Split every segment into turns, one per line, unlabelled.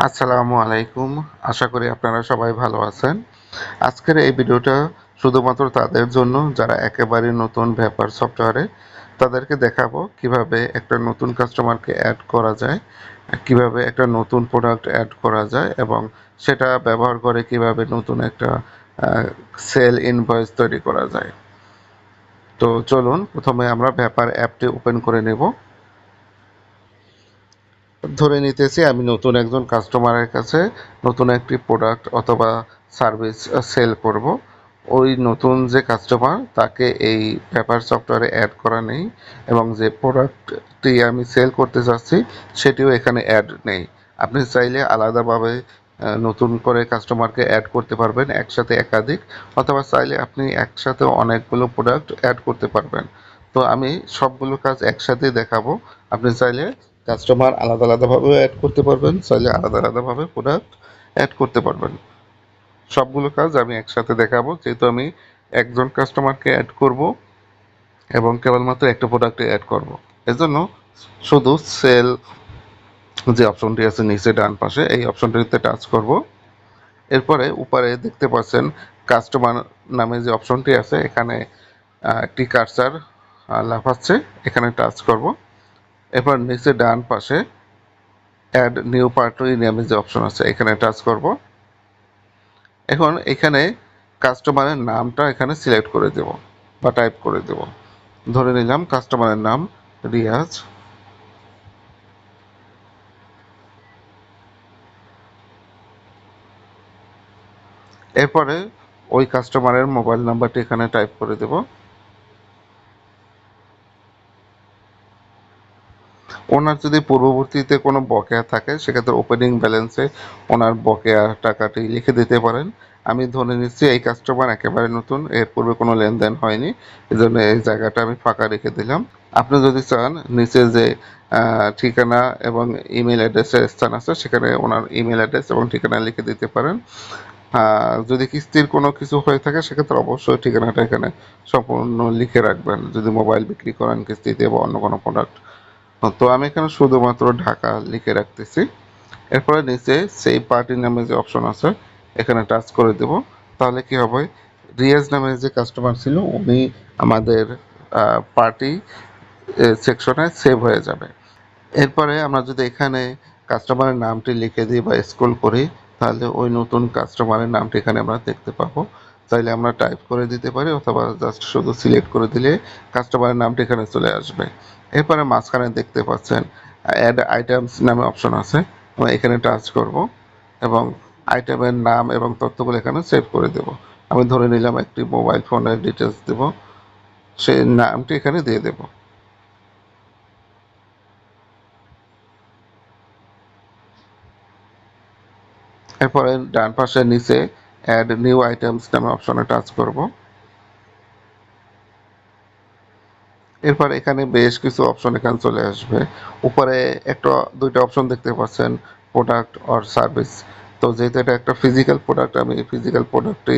আসসালামু আলাইকুম। আশা করি আপনারা সবাই ভালো আছেন। আজকের এই ভিডিওটা শুধুমাত্র তাদের জন্য যারা একেবারে নতুন ব্যাপার সফটওয়্যারে তাদেরকে দেখাবো কিভাবে একটা নতুন কাস্টমারকে অ্যাড করা যায়, কিভাবে একটা নতুন প্রোডাক্ট অ্যাড করা যায় এবং সেটা ব্যবহার করে কিভাবে নতুন একটা সেল ইনভয়েস তৈরি করা যায়। তো চলুন প্রথমে আমরা ব্যাপার অ্যাপটি ওপেন করে নেব। ধরে নিতেছি আমি নতুন একজন কাস্টমারের কাছে নতুন একটি প্রোডাক্ট অথবা সার্ভিস সেল করব। ওই নতুন যে কাস্টমার তাকে এই পেপার সফটওয়্যারে অ্যাড করা নেই এবং যে প্রোডাক্টটি আমি সেল করতে চাচ্ছি সেটিও এখানে অ্যাড নেই। আপনি চাইলে আলাদাভাবে নতুন করে কাস্টমারকে অ্যাড করতে পারবেন একসাথে একাধিক, অথবা চাইলে আপনি একসাথে অনেকগুলো প্রোডাক্ট অ্যাড করতে পারবেন। তো আমি সবগুলো কাজ একসাথেই দেখাবো। আপনি চাইলে কাস্টমার আলাদা আলাদাভাবে অ্যাড করতে পারবেন, চাইলে আলাদা আলাদাভাবে প্রোডাক্ট অ্যাড করতে পারবেন। সবগুলো কাজ আমি একসাথে দেখাবো, যেহেতু আমি একজন কাস্টমারকে অ্যাড করব এবং কেবলমাত্র একটা প্রোডাক্টে অ্যাড করব। এজন্য শুধু সেল যে অপশনটি আছে নিচে ডান পাশে, এই অপশনটিতে টাচ করব। এরপরে উপরে দেখতে পাচ্ছেন কাস্টমার নামে যে অপশনটি আছে, এখানে একটি কার্সার লাফাচ্ছে, এখানে টাচ করব। এরপর নিচে ডান পাশে অ্যাড নিউ পার্টনার নামে যে অপশন আছে, এখানে টাচ করব। এখন এখানে কাস্টমারের নামটা এখানে সিলেক্ট করে দেব বা টাইপ করে দেব। ধরে নিলাম কাস্টমারের নাম রিয়াজ। এরপরে ওই কাস্টমারের মোবাইল নাম্বারটি এখানে টাইপ করে দেব। ওনার যদি পূর্ববর্তীতে কোনো বকেয়া থাকে সেক্ষেত্রে ওপেনিং ব্যালেন্সে ওনার বকেয়া টাকাটি লিখে দিতে পারেন। আমি ধরে নিচ্ছি এই কাস্টমার একেবারে নতুন, এর পূর্বে কোনো লেনদেন হয়নি, এজন্য এই জায়গাটা আমি ফাঁকা রেখে দিলাম। আপনি যদি চান নিচে যে ঠিকানা এবং ইমেল অ্যাড্রেসের স্থান আছে সেখানে ওনার ইমেল অ্যাড্রেস এবং ঠিকানা লিখে দিতে পারেন। যদি কিস্তির কোনো কিছু হয়ে থাকে সেক্ষেত্রে অবশ্যই ঠিকানাটা এখানে সম্পূর্ণ লিখে রাখবেন, যদি মোবাইল বিক্রি করেন কিস্তিতে বা অন্য কোনো প্রোডাক্ট। তো আমি এখানে শুধুমাত্র ঢাকা লিখে রাখতেছি। এরপরে নিচে সেই পার্টি নামে যে অপশন আছে এখানে টাচ করে দেব। তাহলে কি হবে, রিয়াজ নামে যে কাস্টমার ছিল উনি আমাদের পার্টি সেকশনে সেভ হয়ে যাবে। এরপরে আমরা যদি এখানে কাস্টমারের নামটি লিখে দিই বা স্ক্রল করি, তাহলে ওই নতুন কাস্টমারের নামটি এখানে আমরা দেখতে পাবো। চাইলে আমরা টাইপ করে দিতে পারি অথবা জাস্ট শুধু সিলেক্ট করে দিলে কাস্টমারের নামটি এখানে চলে আসবে। এরপরে মাঝখানে দেখতে পাচ্ছেন অ্যাড আইটেমস নামে অপশন আছে, আমরা এখানে টাচ করব এবং আইটেমের নাম এবং তথ্যগুলো এখানে সেভ করে দেব। আমি ধরে নিলাম একটি মোবাইল ফোনের ডিটেলস দেব, সেই নামটি এখানে দিয়ে দেব। এরপরে ডান পাশে নিচে অ্যাড নিউ আইটেমস নামে অপশনে টাচ করব। এরপর এখানে বেশ কিছু অপশন এখানে চলে আসবে। উপরে একটা দুইটা অপশন দেখতে পাচ্ছেন, প্রোডাক্ট অর সার্ভিস। তো যেহেতু এটা একটা ফিজিক্যাল প্রোডাক্ট, আমি ফিজিক্যাল প্রোডাক্টটি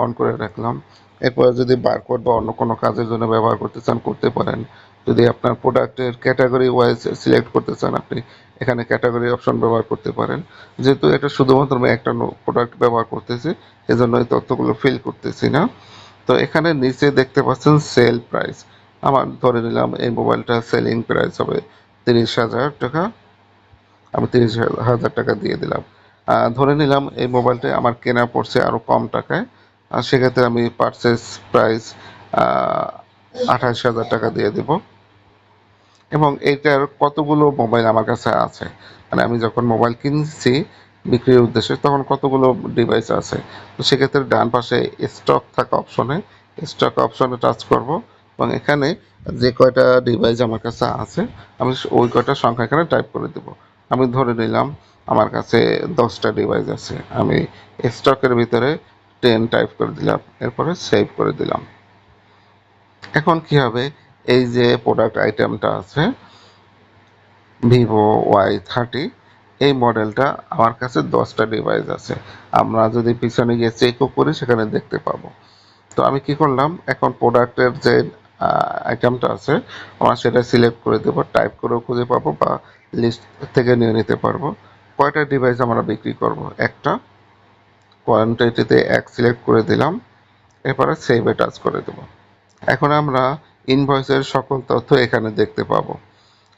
অন করে রাখলাম। এরপরে যদি বারকোড বা অন্য কোনো কাজের জন্য ব্যবহার করতে চান করতে পারেন। যদি আপনার প্রোডাক্টের ক্যাটাগরি ওয়াইজ সিলেক্ট করতে চান আপনি এখানে ক্যাটাগরি অপশন ব্যবহার করতে পারেন। যেহেতু এটা শুধুমাত্র আমি একটা প্রোডাক্ট ব্যবহার করতেছি এজন্য এই তথ্যগুলো ফিল করতেছি না। তো এখানে নিচে দেখতে পাচ্ছেন সেল প্রাইস। আমার ধরে নিলাম এই মোবাইলটা সেলিং প্রাইস হবে 30,000 টাকা। আমি 30,000 টাকা দিয়ে দিলাম। ধরে নিলাম এই মোবাইলটা আমার কেনা পড়ছে আরও কম টাকায়, সেক্ষেত্রে আমি পারচেস প্রাইস 28,000 টাকা দিয়ে দেব। এবং এইটার কতগুলো মোবাইল আমার কাছে আছে, মানে আমি যখন মোবাইল কিনছি বিক্রির উদ্দেশ্যে তখন কতগুলো ডিভাইস আছে। তো সেক্ষেত্রে ডান পাশে স্টক থাকা অপশনে স্টক অপশনে টাচ করব এবং এখানে যে কয়টা ডিভাইস আমার কাছে আছে আমি ওই কয়টা সংখ্যা এখানে টাইপ করে দেব। আমি ধরে নিলাম আমার কাছে 10টা ডিভাইস আছে, আমি স্টকের ভিতরে 10 টাইপ করে দিলাম, এরপরে সেভ করে দিলাম। এখন কি হবে, এই যে প্রোডাক্ট আইটেমটা আছে ভিভো Y30, এই মডেলটা আমার কাছে 10টা ডিভাইস আছে। আমরা যদি পিছনে গিয়ে চেকও করি সেখানে দেখতে পাবো। তো আমি কি করলাম, এখন প্রোডাক্টের যে আইটেমটা আছে আমরা সেটা সিলেক্ট করে দেবো, টাইপ করেও খুঁজে পাবো বা লিস্ট থেকে নিয়ে নিতে পারবো। কয়টা ডিভাইস আমরা বিক্রি করব, একটা। কোয়ান্টিটিতে এক সিলেক্ট করে দিলাম, এরপরে সেভে টাচ করে দেব। এখন আমরা ইনভয়েসের সকল তথ্য এখানে দেখতে পাবো,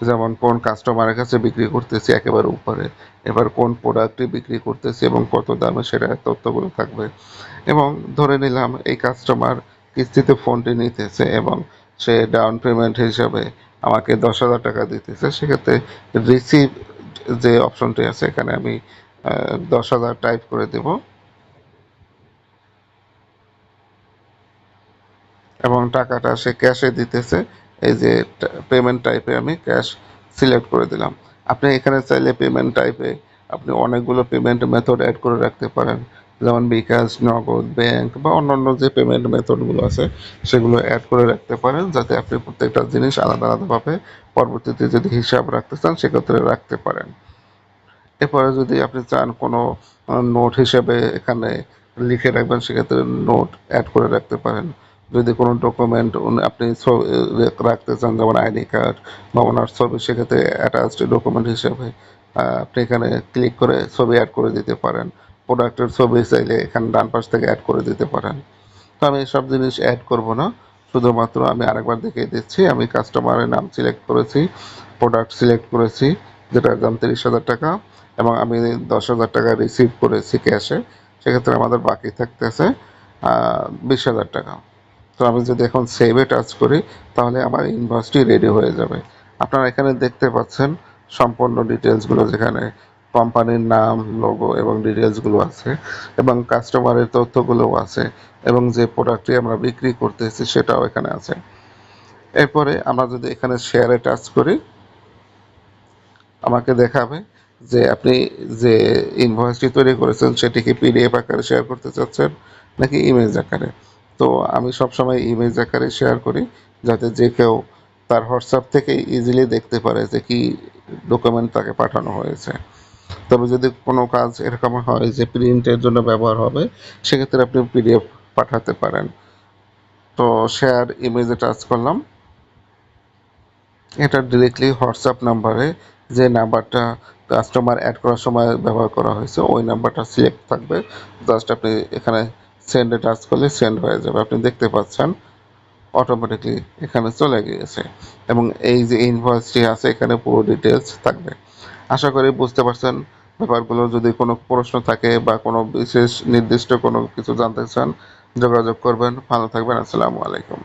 যেমন কোন কাস্টমারের কাছে বিক্রি করতেছি একেবারে উপরে, এবার কোন প্রোডাক্টটি বিক্রি করতেছি এবং কত দামে, সেটা তথ্যগুলো থাকবে। এবং ধরে নিলাম এই কাস্টমার কিস্তিতে ফোনটি নিতেছে এবং সে ডাউন পেমেন্ট হিসাবে আমাকে 10,000 টাকা দিতেছে, সেক্ষেত্রে রিসিভ যে অপশনটি আছে এখানে আমি 10,000 টাইপ করে দেব এবং টাকাটা সে ক্যাশে দিতেছে। এই যে পেমেন্ট টাইপে আমি ক্যাশ সিলেক্ট করে দিলাম। আপনি এখানে চাইলে পেমেন্ট টাইপে আপনি অনেকগুলো পেমেন্ট মেথড অ্যাড করে রাখতে পারেন, যেমন বিকাশ, নগদ, ব্যাংক বা অন্যান্য যে পেমেন্ট মেথডগুলো আছে সেগুলো অ্যাড করে রাখতে পারেন, যাতে আপনি প্রত্যেকটা জিনিস আলাদা আলাদাভাবে পরবর্তীতে যদি হিসাব রাখতে চান সেক্ষেত্রে রাখতে পারেন। এরপরে যদি আপনি চান কোনো নোট হিসেবে এখানে লিখে রাখবেন, সেক্ষেত্রে নোট অ্যাড করে রাখতে পারেন। যদি কোনো ডকুমেন্ট আপনি রাখতে চান, যেমন আইডি কার্ড বা ওনার ছবি, সেক্ষেত্রে অ্যাটাচড ডকুমেন্ট হিসেবে আপনি এখানে ক্লিক করে ছবি অ্যাড করে দিতে পারেন। প্রোডাক্টের ছবি চাইলে এখানে ডান পাশ থেকে অ্যাড করে দিতে পারেন। তো আমি এসব জিনিস অ্যাড করব না, শুধুমাত্র আমি আরেকবার দেখিয়ে দিচ্ছি। আমি কাস্টমারের নাম সিলেক্ট করেছি, প্রোডাক্ট সিলেক্ট করেছি যেটার দাম 30,000 টাকা, এবং আমি 10,000 টাকা রিসিভ করেছি ক্যাশে, সেক্ষেত্রে আমাদের বাকি থাকতেছে 20,000 টাকা। তো আমি যদি এখন সেভে টাচ করি তাহলে আমার ইনভয়েসটি রেডি হয়ে যাবে। আপনারা এখানে দেখতে পাচ্ছেন সম্পূর্ণ ডিটেলসগুলো, যেখানে কোম্পানির নাম, লোগো এবং ডিটেলসগুলো আছে এবং কাস্টমারের তথ্যগুলোও আছে এবং যে প্রোডাক্টটি আমরা বিক্রি করতেছি সেটাও এখানে আছে। এরপরে আমরা যদি এখানে শেয়ারে টাচ করি, আমাকে দেখাবে যে আপনি যে ইনভয়েসটি তৈরি করেছেন সেটি কি পিডিএফ আকারে শেয়ার করতে চাচ্ছেন নাকি ইমেজ আকারে। তো আমি সবসময় ইমেজ আকারে শেয়ার করি, যাতে যে কেউ তার হোয়াটসঅ্যাপ থেকে ইজিলি দেখতে পারে যে কি ডকুমেন্ট তাকে পাঠানো হয়েছে। তবে যদি কোনো কাজ এরকম হয় যে প্রিন্টের জন্য ব্যবহার হবে, সেক্ষেত্রে আপনি পিডিএফ পাঠাতে পারেন। তো শেয়ার ইমেজে টাচ করলাম, এটা ডিরেক্টলি হোয়াটসঅ্যাপ নাম্বারে, যে নাম্বারটা কাস্টমার অ্যাড করার সময় ব্যবহার করা হয়েছে ওই নাম্বারটা সিলেক্ট থাকবে। জাস্ট আপনি এখানে সেন্ডে টাচ করলে সেন্ড হয়ে যাবে। আপনি দেখতে পাচ্ছেন অটোমেটিকলি এখানে চলে গিয়েছে এবং এই যে ইনভয়েসটি আছে এখানে পুরো ডিটেলস থাকবে। আশা করি বুঝতে পারছেন ব্যাপারগুলো। যদি কোনো প্রশ্ন থাকে বা কোনো বিশেষ নির্দিষ্ট কোনো কিছু জানতে চান, যোগাযোগ করবেন। ভালো থাকবেন। আসসালামু আলাইকুম।